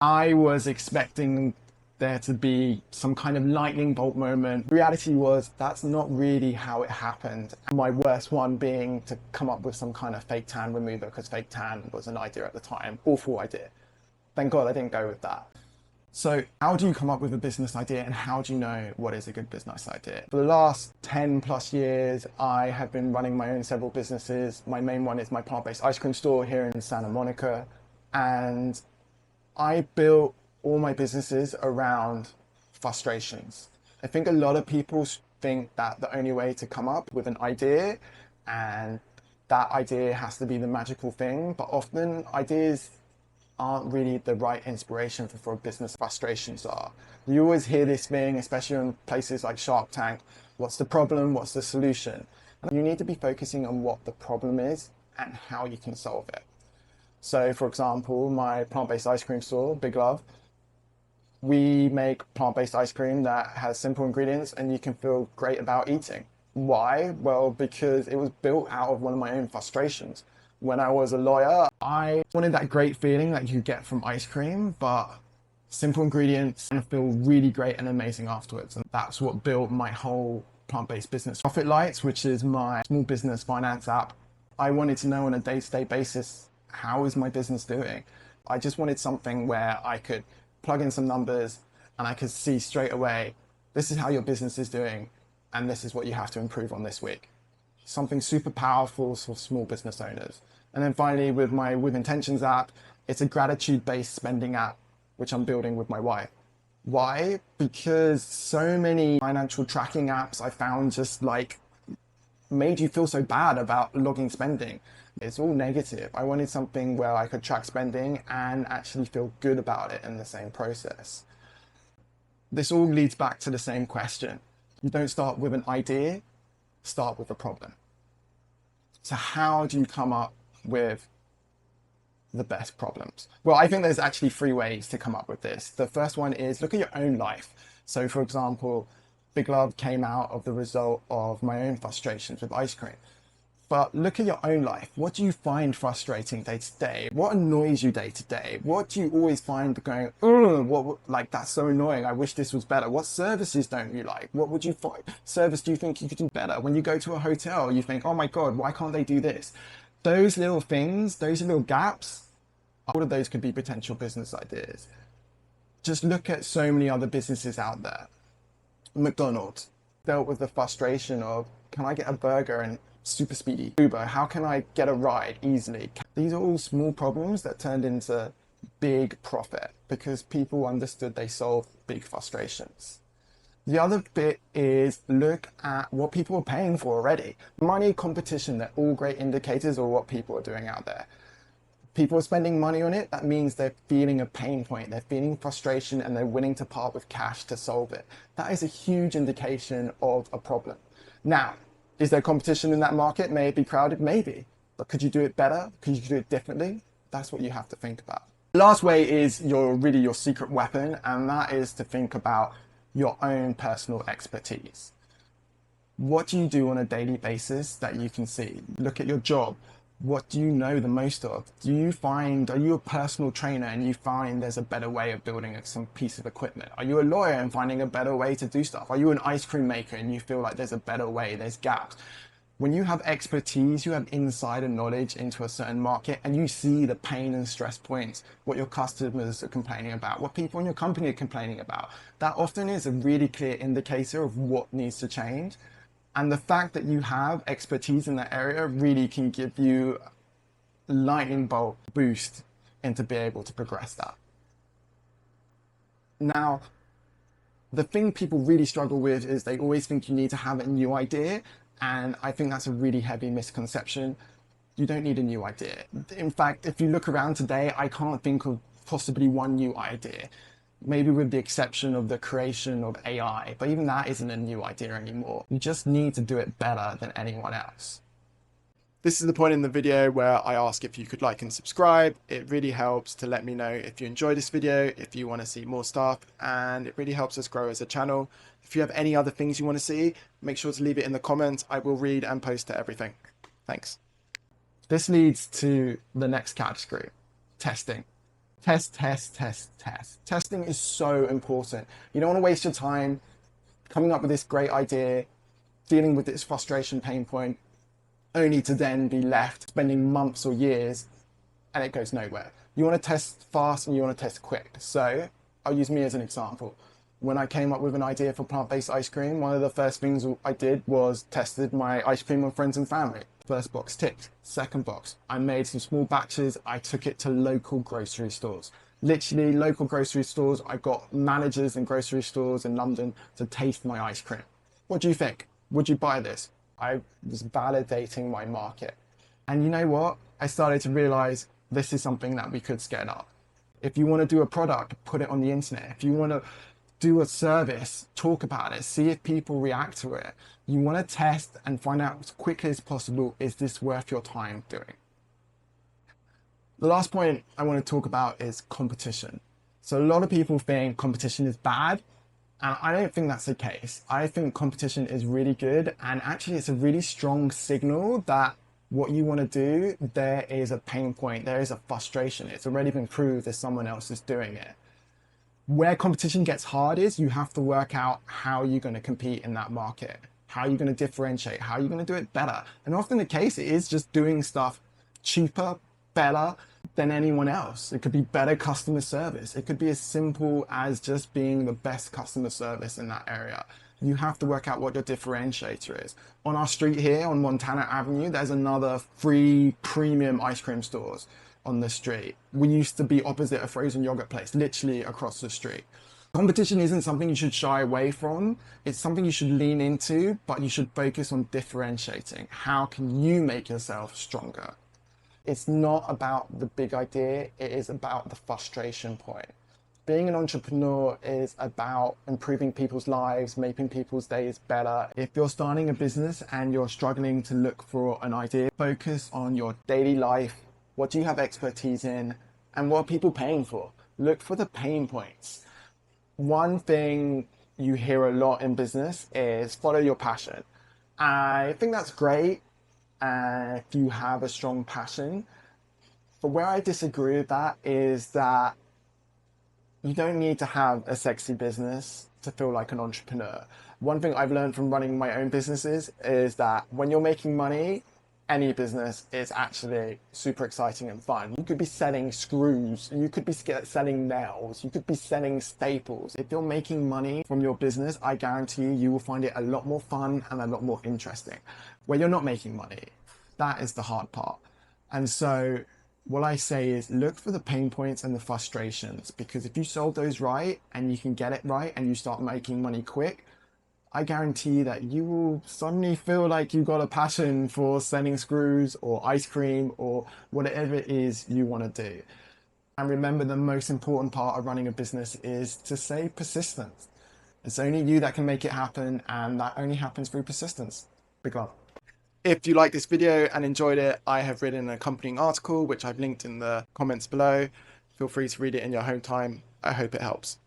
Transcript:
I was expecting there to be some kind of lightning bolt moment. Reality was that's not really how it happened. My worst one being to come up with some kind of fake tan remover, because fake tan was an idea at the time. Awful idea. Thank God I didn't go with that. So how do you come up with a business idea, and how do you know what is a good business idea? For the last 10 plus years, I have been running my own several businesses. My main one is my plant-based ice cream store here in Santa Monica. And I built all my businesses around frustrations. I think a lot of people think that the only way to come up with an idea, and that idea has to be the magical thing, but often ideas aren't really the right inspiration for a business. Frustrations are. You always hear this thing, especially in places like Shark Tank, what's the problem, what's the solution? And you need to be focusing on what the problem is and how you can solve it. So for example, my plant-based ice cream store, Big Love, we make plant-based ice cream that has simple ingredients and you can feel great about eating. Why? Well, because it was built out of one of my own frustrations. When I was a lawyer, I wanted that great feeling that you get from ice cream, but simple ingredients and feel really great and amazing afterwards. And that's what built my whole plant-based business. Profit Lights, which is my small business finance app. I wanted to know on a day-to-day basis, how is my business doing? I just wanted something where I could plug in some numbers and I could see straight away, this is how your business is doing and this is what you have to improve on this week. Something super powerful for small business owners. And then finally, with my With Intentions app, it's a gratitude-based spending app, which I'm building with my wife. Why? Because so many financial tracking apps I found just like made you feel so bad about logging spending. It's all negative. I wanted something where I could track spending and actually feel good about it in the same process. This all leads back to the same question. You don't start with an idea, start with a problem. So how do you come up with the best problems? Well, I think there's actually three ways to come up with this. The first one is look at your own life. So for example, Big Love came out of the result of my own frustrations with ice cream. But look at your own life. What do you find frustrating day to day? What annoys you day to day? What do you always find going, like that's so annoying. I wish this was better. What services don't you like? What would you find? Service do you think you could do better? When you go to a hotel, you think, oh my God, why can't they do this? Those little things, those little gaps, all of those could be potential business ideas. Just look at so many other businesses out there. McDonald's dealt with the frustration of, can I get a burger and super speedy? Uber, how can I get a ride easily? These are all small problems that turned into big profit because people understood they solved big frustrations. The other bit is look at what people are paying for already. Money, competition, they're all great indicators of what people are doing out there. People are spending money on it, that means they're feeling a pain point, they're feeling frustration, and they're willing to part with cash to solve it. That is a huge indication of a problem. Now, is there competition in that market? May it be crowded? Maybe. But could you do it better? Could you do it differently? That's what you have to think about. The last way is really your secret weapon, and that is to think about your own personal expertise. What do you do on a daily basis that you can see? Look at your job. What do you know the most of? Are you a personal trainer and you find there's a better way of building some piece of equipment? Are you a lawyer and finding a better way to do stuff? Are you an ice cream maker and you feel like there's a better way, there's gaps? When you have expertise, you have insider knowledge into a certain market and you see the pain and stress points, what your customers are complaining about, what people in your company are complaining about. That often is a really clear indicator of what needs to change. And the fact that you have expertise in that area really can give you a lightning bolt boost into being able to progress that. Now, the thing people really struggle with is they always think you need to have a new idea. And I think that's a really heavy misconception. You don't need a new idea. In fact, if you look around today, I can't think of possibly one new idea. Maybe with the exception of the creation of AI, but even that isn't a new idea anymore. You just need to do it better than anyone else. This is the point in the video where I ask if you could like and subscribe. It really helps to let me know if you enjoy this video, if you want to see more stuff, and it really helps us grow as a channel. If you have any other things you want to see, make sure to leave it in the comments. I will read and post to everything. Thanks. This leads to the next category, testing. Test, test, test, test. Testing is so important. You don't want to waste your time coming up with this great idea, dealing with this frustration pain point, only to then be left spending months or years and it goes nowhere. You want to test fast and you want to test quick. So I'll use me as an example. When I came up with an idea for plant-based ice cream, one of the first things I did was tested my ice cream on friends and family. First box ticked. Second box, I made some small batches. I took it to local grocery stores. Literally local grocery stores. I got managers in grocery stores in London to taste my ice cream. What do you think? Would you buy this? I was validating my market. And you know what? I started to realize this is something that we could scale up. If you want to do a product, put it on the internet. If you want to do a service, talk about it, see if people react to it. You want to test and find out as quickly as possible, is this worth your time doing? The last point I want to talk about is competition. So a lot of people think competition is bad, and I don't think that's the case. I think competition is really good, and actually it's a really strong signal that what you want to do, there is a pain point, there is a frustration. It's already been proved that someone else is doing it. Where competition gets hard is you have to work out how you're going to compete in that market, how you're going to differentiate, how you're going to do it better. And often the case it is just doing stuff cheaper, better than anyone else. It could be better customer service. It could be as simple as just being the best customer service in that area. You have to work out what your differentiator is. On our street here on Montana Avenue, there's another 3 premium ice cream stores on the street. We used to be opposite a frozen yogurt place, literally across the street. Competition isn't something you should shy away from. It's something you should lean into, but you should focus on differentiating. How can you make yourself stronger? It's not about the big idea, it is about the frustration point. Being an entrepreneur is about improving people's lives, making people's days better. If you're starting a business and you're struggling to look for an idea, focus on your daily life. What do you have expertise in? And what are people paying for? Look for the pain points. One thing you hear a lot in business is follow your passion. I think that's great if you have a strong passion. But where I disagree with that is that you don't need to have a sexy business to feel like an entrepreneur. One thing I've learned from running my own businesses is that when you're making money, any business is actually super exciting and fun. You could be selling screws, you could be selling nails, you could be selling staples. If you're making money from your business, I guarantee you will find it a lot more fun and a lot more interesting. Where you're not making money, that is the hard part. And so what I say is look for the pain points and the frustrations, because if you solve those right and you can get it right and you start making money quick, I guarantee that you will suddenly feel like you've got a passion for selling screws or ice cream or whatever it is you want to do. And remember, the most important part of running a business is to stay persistent. It's only you that can make it happen, and that only happens through persistence. Big love. If you like this video and enjoyed it, I have written an accompanying article, which I've linked in the comments below. Feel free to read it in your home time. I hope it helps.